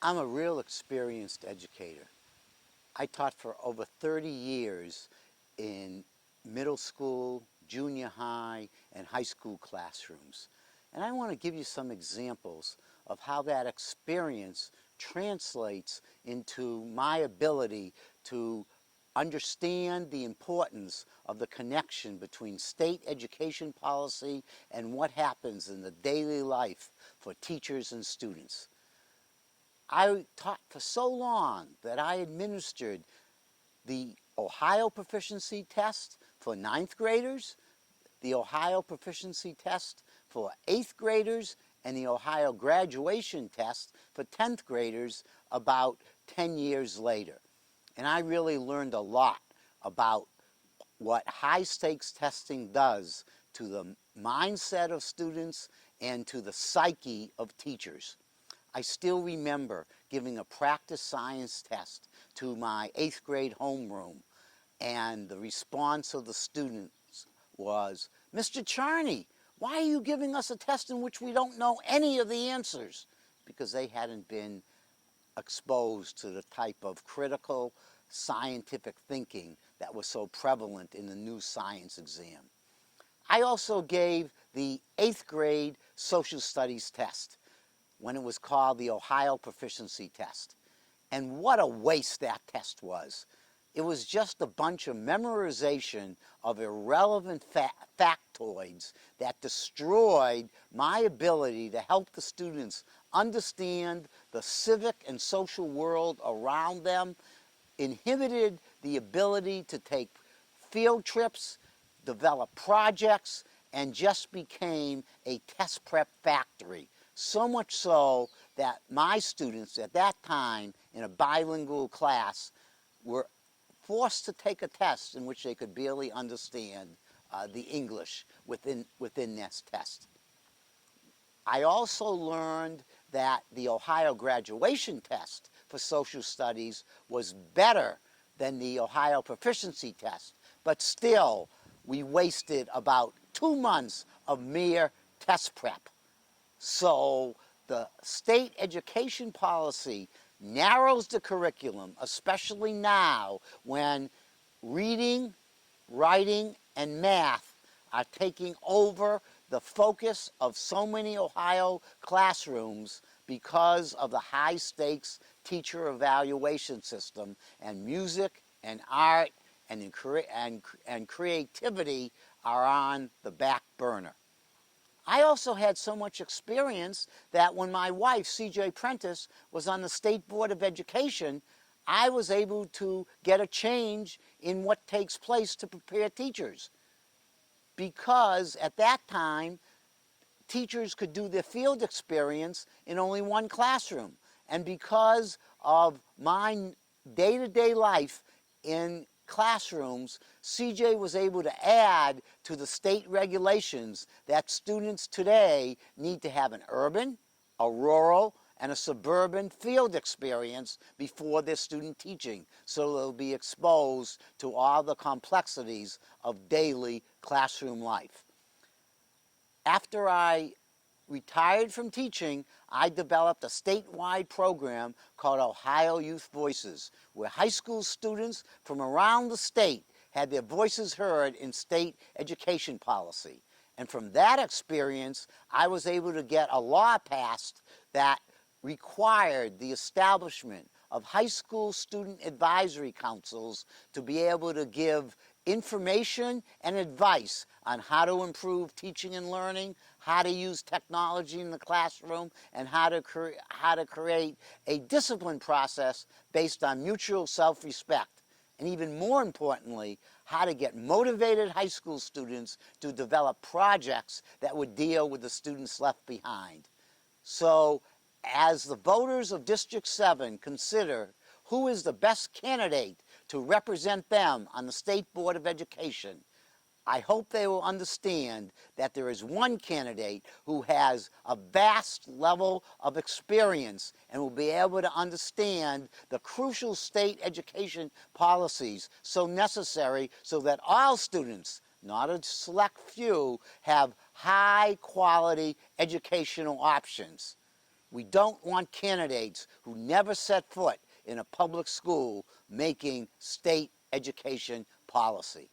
I'm a real experienced educator. I taught for over 30 years in middle school, junior high, and high school classrooms. And I want to give you some examples of how that experience translates into my ability to understand the importance of the connection between state education policy and what happens in the daily life for teachers and students. I taught for so long that I administered the Ohio Proficiency Test for ninth graders, the Ohio Proficiency Test for 8th graders, and the Ohio Graduation Test for 10th graders about 10 years later. And I really learned a lot about what high-stakes testing does to the mindset of students and to the psyche of teachers. I still remember giving a practice science test to my 8th grade homeroom, and the response of the students was, "Mr. Charney, why are you giving us a test in which we don't know any of the answers?" Because they hadn't been exposed to the type of critical scientific thinking that was so prevalent in the new science exam. I also gave the 8th grade social studies test when it was called the Ohio Proficiency Test. And what a waste that test was. It was just a bunch of memorization of irrelevant factoids that destroyed my ability to help the students understand the civic and social world around them, inhibited the ability to take field trips, develop projects, and just became a test prep factory. So much so that my students at that time in a bilingual class were forced to take a test in which they could barely understand the English within this test. I also learned that the Ohio Graduation Test for social studies was better than the Ohio Proficiency Test, but still we wasted about 2 months of mere test prep. So the state education policy narrows the curriculum, especially now when reading, writing, and math are taking over the focus of so many Ohio classrooms because of the high-stakes teacher evaluation system, and music and art and creativity are on the back burner. I also had so much experience that when my wife, C.J. Prentice, was on the State Board of Education, I was able to get a change in what takes place to prepare teachers. Because at that time, teachers could do their field experience in only one classroom. And because of my day-to-day life in classrooms, CJ was able to add to the state regulations that students today need to have an urban, a rural, and a suburban field experience before their student teaching, so they'll be exposed to all the complexities of daily classroom life. After I retired from teaching, I developed a statewide program called Ohio Youth Voices, where high school students from around the state had their voices heard in state education policy. And from that experience, I was able to get a law passed that required the establishment of high school student advisory councils to be able to give information and advice on how to improve teaching and learning, how to use technology in the classroom, and how to create a discipline process based on mutual self-respect. And even more importantly, how to get motivated high school students to develop projects that would deal with the students left behind. So, as the voters of District 7 consider who is the best candidate to represent them on the State Board of Education, I hope they will understand that there is one candidate who has a vast level of experience and will be able to understand the crucial state education policies so necessary so that all students, not a select few, have high-quality educational options. We don't want candidates who never set foot in a public school making state education policy.